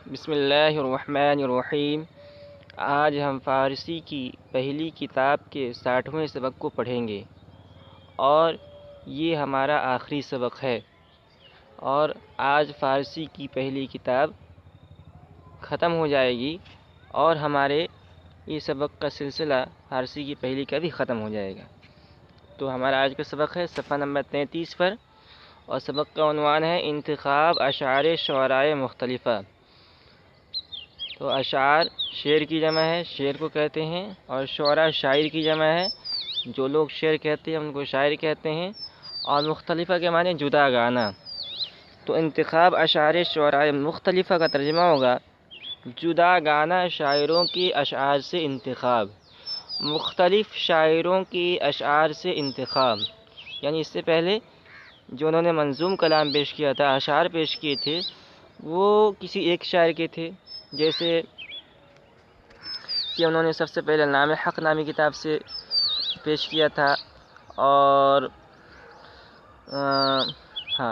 بسم اللہ الرحمن الرحیم۔ آج ہم فارسی کی پہلی کتاب کے 60ویں سبق کو پڑھیں گے اور یہ ہمارا آخری سبق ہے، اور آج فارسی کی پہلی کتاب ختم ہو جائے گی اور ہمارے یہ سبق کا سلسلہ فارسی کی پہلی کا بھی ختم ہو جائے گا۔ تو ہمارا آج کا سبق ہے صفحہ نمبر 33 پر، اور سبق کا عنوان ہے انتخاب اشعار شعراء مختلفہ۔ تو اشعار شعر کی جمع ہے، شعر کو کہتے ہیں، اور شعراء شاعر کی جمع ہے، جو لوگ شعر کہتے ہیں ان کو شاعر کہتے ہیں، اور مختلفہ کے معنی جدا گانا۔ تو انتخاب اشعار شعراء مختلفہ کا ترجمہ ہوگا جدا گانا شاعروں کی اشعار سے انتخاب، مختلف شاعروں کی اشعار سے انتخاب۔ یعنی اس سے پہلے جو انہوں نے منظوم کلام پیش کیا تھا، اشعار پیش کیے تھے، وہ کسی ایک شاعر کے تھے، جیسے کہ انہوں نے سب سے پہلے نام حق نامی کتاب سے پیش کیا تھا، اور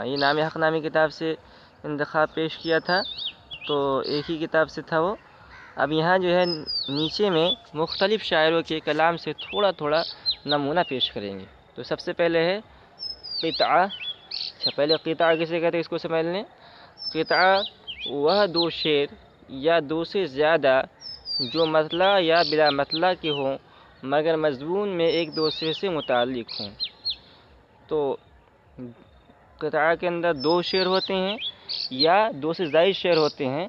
یہ نام حق نامی کتاب سے انتخاب پیش کیا تھا، تو ایک ہی کتاب سے تھا وہ۔ اب یہاں جو ہے نیچے میں مختلف شاعروں کے کلام سے تھوڑا تھوڑا نمونہ پیش کریں گے۔ تو سب سے پہلے ہے قطعہ۔ پہلے قطعہ کسے کہتے ہیں اس کو سمجھ لیں۔ قطعہ وہ دو شعر یا دو سے زیادہ جو مطلع یا بلا مطلع کے ہوں مگر مضمون میں ایک دوسرے سے متعلق ہوں۔ تو قطعہ کے اندر دو شعر ہوتے ہیں یا دو سے زائد شعر ہوتے ہیں،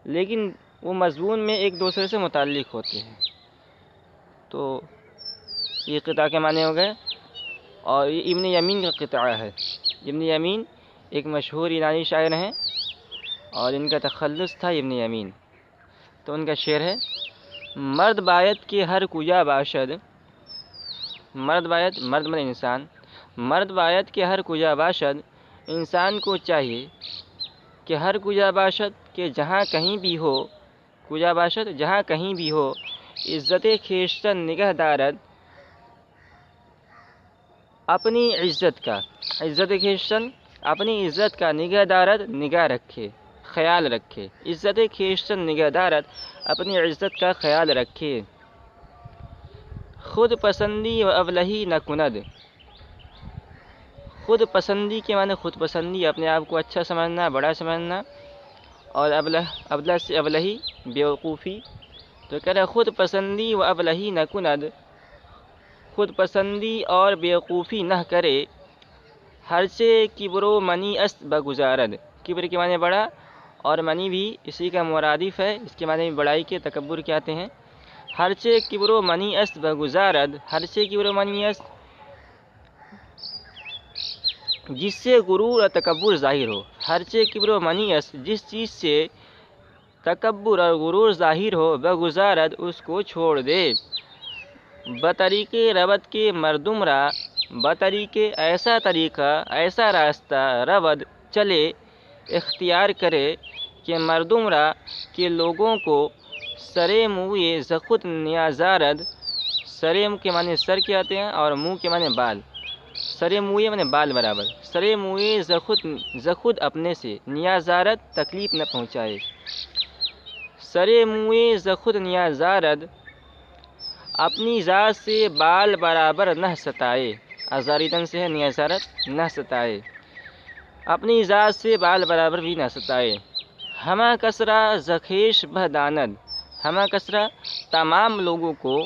لیکن وہ مضمون میں ایک دوسرے سے متعلق ہوتے ہیں۔ تو یہ قطعہ کے معنی ہو گئے، اور یہ ابن یمین کا قطعہ ہے۔ ابن یمین ایک مشہور ایرانی شاعر ہیں، اور ان کا تخلص تھا ابن یمین۔ تو ان کا شعر ہے: مرد باید کہ ہر کجا باشد، مرد باید، مرد من انسان، مرد باید کہ ہر کجا باشد، انسان کو چاہیے کہ ہر کجا باشد، کہ جہاں کہیں بھی ہو، کجا باشد جہاں کہیں بھی ہو، عزت خویشتن نگہ دارد، اپنی عزت کا، عزت خویشتن اپنی عزت کا نگہ دارد نگاہ رکھے، خیال رکھے، عزت خویشتن نگہ دارد اپنی عزت کا خیال رکھے۔ خود پسندی و ابلہی نہ کند، خود پسندی کے معنی خود پسندی، اپنے آپ کو اچھا سمجھنا، بڑا سمجھنا، اور ابلہ سے ابلہی بیوقوفی۔ تو کہہ رہا خود پسندی و ابلہی نہ کند، خود پسندی اور بیوقوفی نہ کرے، ہر سے کبر و منی است بگزارد، کبر کے معنی بڑا، اور منی بھی اسی کا مرادف ہے، اس کے معنی بڑائی کے، تکبر کے آتے ہیں۔ ہر سے کبر و منی است بگزارد، ہر سے کبر و منی است جس سے غرور اور تکبر ظاہر ہو، ہر سے کبر و منی است جس چیز سے تکبر اور غرور ظاہر ہو، بگزارد اس کو چھوڑ دے۔ بطریق رود کے مردم را، بطریق ایسا طریقہ، ایسا راستہ، رود چلے، اختیار کرے، کہ مردم را کے لوگوں کو، سرے موئے زخود نیازارد، سرے کے معنی سر کے آتے ہیں، اور منہ کے معنی بال، سرے موئے معنی بال برابر، سرے موئے زخود اپنے سے، نیازارد تکلیف نہ پہنچائے، سرے موئے زخود نیازارد اپنی ذات سے بال برابر نہ ستائے، ازاریدن سے ہے نیازارد، نہ ستائے، اپنی ذات سے بال برابر بھی نہ ستائے۔ ہمہ کسرا زخیش بہ داند، ہمہ کسرا تمام لوگوں کو،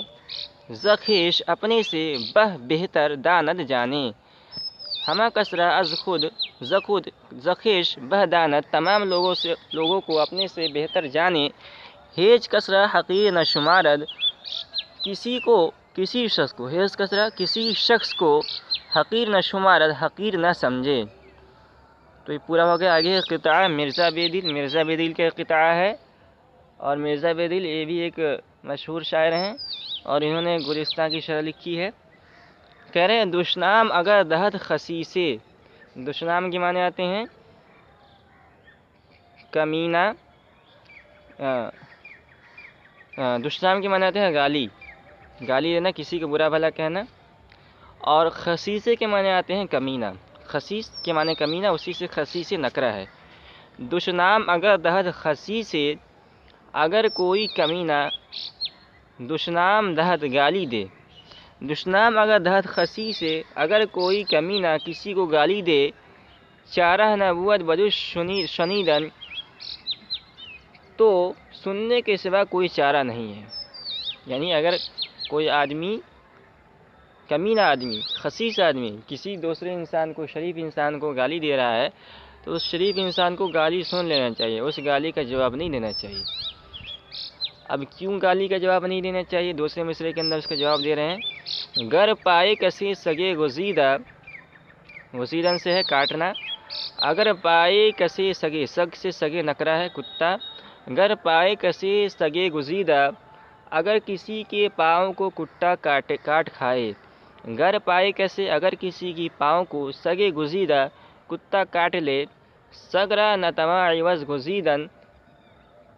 زخیش اپنے سے، بہ بہتر، داند جانے، ہمہ کسرا از خود، زخود زخیش بہ داند تمام لوگوں کو اپنے سے بہتر جانے، ہیج کسرا حقیر نہ شمارد، کسی شخص کو، ہیج کسرا کسی شخص کو، حقیر نہ شمارد حقیر نہ سمجھے۔ تو یہ پورا ہو گیا۔ آگے ہے قطعہ مرزا بیدل۔ مرزا بیدل کا قطعہ ہے، اور مرزا بیدل یہ بھی ایک مشہور شاعر ہیں، اور انہوں نے گلستان کی شرح لکھی ہے۔ کہہ رہے ہیں دشنام اگر دہد خسیسے، دشنام کے معنی آتے ہیں کمینہ، دشنام کے معنی آتے ہیں گالی، گالی دینا، کسی کو برا بھلا کہنا، اور خسیسے کے معنی آتے ہیں کمینہ، خسیس کے معنی کمینہ، اسی سے خسیسے نکرہ ہے۔ دشنام اگر دہد خسی سے اگر کوئی کمینہ دشنام دہد گالی دے، دشنام اگر دہد خسی سے اگر کوئی کمینہ کسی کو گالی دے، چارہ نہ بود بدش شنیدن، تو سننے کے سوا کوئی چارہ نہیں ہے۔ یعنی اگر کوئی آدمی کمینہ آدمی، خسیس آدمی کسی دوسرے انسان کو، شریف انسان کو گالی دے رہا ہے تو اس شریف انسان کو گالی سن لینا چاہیے، اس گالی کا جواب نہیں دینا چاہیے۔ اب کیوں گالی کا جواب نہیں دینا چاہیے؟ دوسرے مصرعے کے اندر اس کا جواب دے رہے ہیں، گر پائے کسی سگے گزیدہ، گزیدن سے ہے کاٹنا، اگر پائے کسی سگے، سگ سے سگے نکرا ہے کتا، گر پائے کسی سگے گزیدہ، اگر کسی کے پاؤں کو کتا کاٹ کھائے، گر پائے کیسے اگر کسی کی پاؤں کو سگے گزیدہ کتا کاٹ لے، سگرا نتما عوض گزیدن،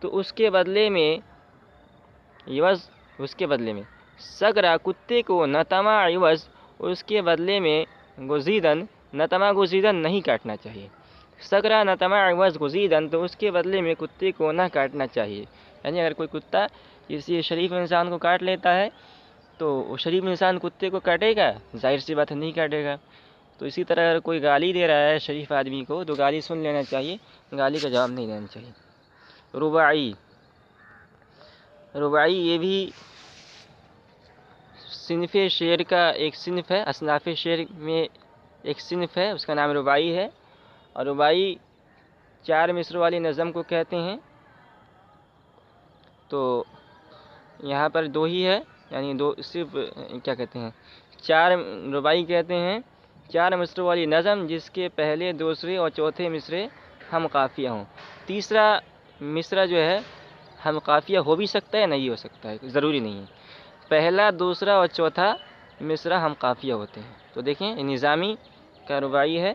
تو اس کے بدلے میں عوض، اس کے بدلے میں سگرا کتے کو نتما عوض، اس کے بدلے میں گزیدن، نتما گزیدن نہیں کاٹنا چاہیے۔ سگرا نتما عوض گزیدن، تو اس کے بدلے میں کتے کو نہ کاٹنا چاہیے۔ یعنی اگر کوئی کتا کسی شریف انسان کو کاٹ لیتا ہے تو وہ شریف انسان کتے کو کاٹے گا؟ ظاہر سی بات ہے نہیں کاٹے گا۔ تو اسی طرح اگر کوئی گالی دے رہا ہے شریف آدمی کو تو گالی سن لینا چاہیے، گالی کا جواب نہیں دینا چاہیے۔ رباعی، رباعی یہ بھی صنف شعر کا ایک صنف ہے، اصناف شعر میں ایک صنف ہے، اس کا نام رباعی ہے، اور رباعی 4 مصر والی نظم کو کہتے ہیں۔ تو یہاں پر 2 ہی ہے، یعنی 2 صرف کیا کہتے ہیں 4 رباعی کہتے ہیں 4 مصر والی نظم جس کے پہلے، دوسرے اور چوتھے مصرے ہم قافیہ ہوں۔ تیسرا مصرع جو ہے ہم قافیہ ہو بھی سکتا ہے، نہیں ہو سکتا ہے، ضروری نہیں ہے۔ پہلا، دوسرا اور چوتھا مصرع ہم قافیہ ہوتے ہیں۔ تو دیکھیں نظامی کا رباعی ہے،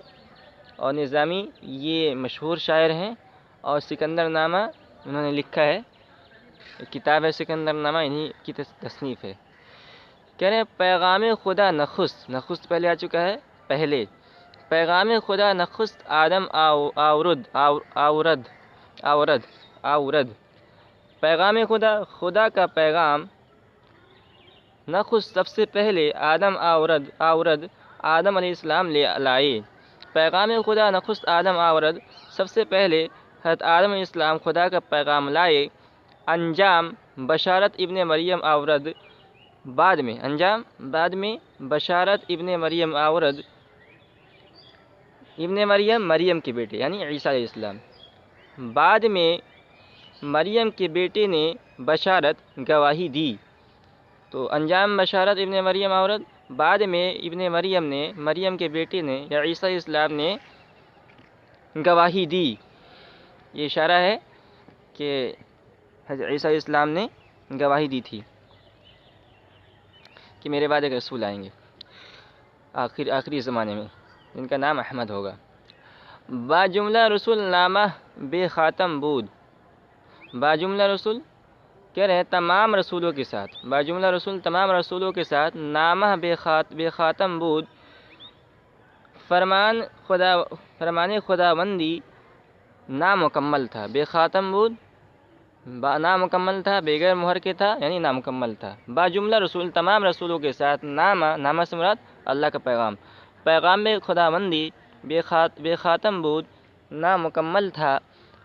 اور نظامی یہ مشہور شاعر ہیں، اور سکندر نامہ انہوں نے لکھا ہے، کتاب ہے سکندر نامہ، انہی کی تصنیف ہے۔ کہہ رہے ہیں پیغام خدا نخست، نخست پہلے آ چکا ہے، پہلے پیغام خدا نخست آدم آورد، پیغام خدا، خدا کا پیغام نخست سب سے پہلے آدم آورد، آدم علیہ السلام لے لائے۔ پیغام خدا نخست آدم آورد، سب سے پہلے حضرت آدم علیہ السلام خدا کا پیغام لائے۔ انجام بشارت ابن مریم آورد، بعد میں انجام، بعد میں بشارت ابن مریم آورد، ابن مریم مریم کے بیٹے یعنی عیسیٰ علیہ السلام، بعد میں مریم کے بیٹے نے بشارت گواہی دی۔ تو انجام بشارت ابن مریم آورد، بعد میں ابن مریم نے، مریم کے بیٹے نے یا عیسیٰ علیہ السلام نے گواہی دی۔ یہ اشارہ ہے کہ حضرت عیسیٰ علیہ السلام نے گواہی دی تھی کہ میرے بعد ایک رسول آئیں گے آخری زمانے میں، جن کا نام احمد ہوگا۔ با جملہ رسول نامہ بے خاتم بود، با جملہ رسول کہہ رہے ہیں تمام رسولوں کے ساتھ، با جملہ رسول تمام رسولوں کے ساتھ، نامہ بے خاتم بود، فرمان خداوندی نامکمل تھا، بے خاتم بود نامکمل تھا، بغیر مہر کے تھا یعنی نامکمل تھا۔ با جملہ رسول تمام رسولوں کے ساتھ، نامہ سے مراد اللہ کا پیغام، پیغام خداوندی بے خاتم بود نامکمل تھا،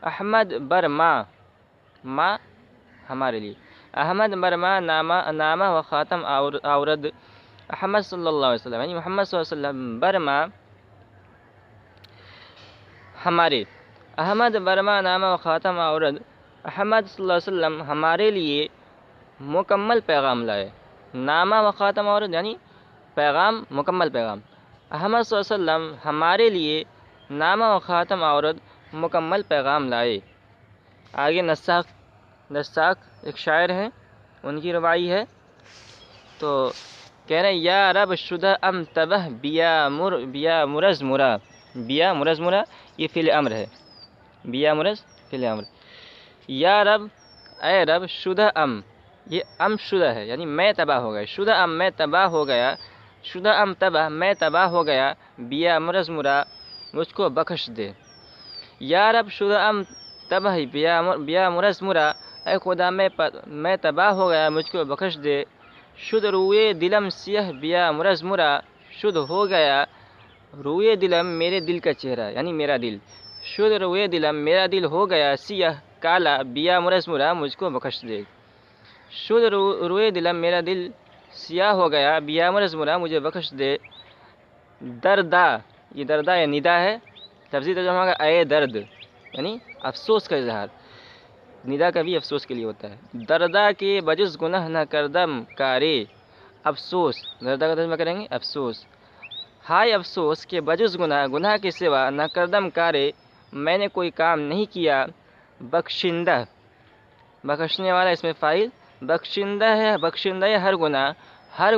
احمد برما، ماں ہمارے لیے، احمد برما نامہ و خاتم آورد، احمد صلی اللہ علیہ وسلم یعنی محمد صلی اللہ علیہ وسلم، برما ہمارے، احمد برما نامہ و خاتم آورد، احمد صلی اللہ علیہ وسلم ہمارے لیے مکمل پیغام لائے، نامہ و خاتم آورد یعنی پیغام، مکمل پیغام، احمد صلی اللہ علیہ وسلم ہمارے لیے نامہ و خاتم آورد، مکمل پیغام لائے۔ آگے نساک ایک شاعر ہیں، ان کی رباعی ہے، تو کہہ رہے ہیں یا رب شدہ ام تبہ بیا مرز مرا، بیا مرز مرا یہ فعل امر ہے، بیا مرز فعل امر، یا رب اے رب شدہ ام، یہ ام شدہ ہے یعنی میں تباہ ہو گیا، شدہ ام میں تباہ ہو گیا، شدہ ام تباہ میں تباہ ہو گیا، بیا مرز مرا مجھ کو بخش دے، یا رب شدہم تباہی بیا مرزمرا، اے خدا میں تباہ ہو گیا، مجھ کو بخش دے۔ شد روئے دلم سیاہ بیا مرزمرا، شد ہو گیا روئے دلم میرے دل کا چہرہ یعنی میرا دل، شد روئے دلم میرا دل ہو گیا سیاہ کالا، بیا مرزمرا مجھ کو بخش دے۔ شد روئے دلم میرا دل سیاہ ہو گیا، بیا مرزمرا مجھے بخش دے۔ دردا، یہ دردا یا ندا ہے، لفظی ترجمہ ہوگا اے درد یعنی افسوس کا اظہار، ندا کا بھی افسوس کے لیے ہوتا ہے۔ دردا کے بجز گناہ نہ کردم کارے، افسوس، دردا کا ترجمہ کریں گے افسوس، ہائے افسوس کہ بجز گناہ کے سوا نہ کردم کارے، میں نے کوئی کام نہیں کیا۔ بخشندہ، بخشنے والا اس میں فاعل، بخشندہ ہے، بخشندہ ہے ہر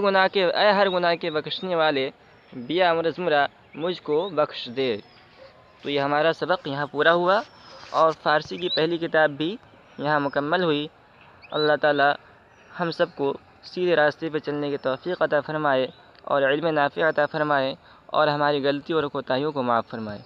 گناہ کے بخشنے والے، بیا مرزمرا مجھ کو بخش دے۔ تو یہ ہمارا سبق یہاں پورا ہوا اور فارسی کی پہلی کتاب بھی یہاں مکمل ہوئی۔ اللہ تعالی ہم سب کو سیدھے راستے پہ چلنے کی توفیق عطا فرمائے اور علم نافع عطا فرمائے اور ہماری غلطیوں اور کوتاہیوں کو معاف فرمائے۔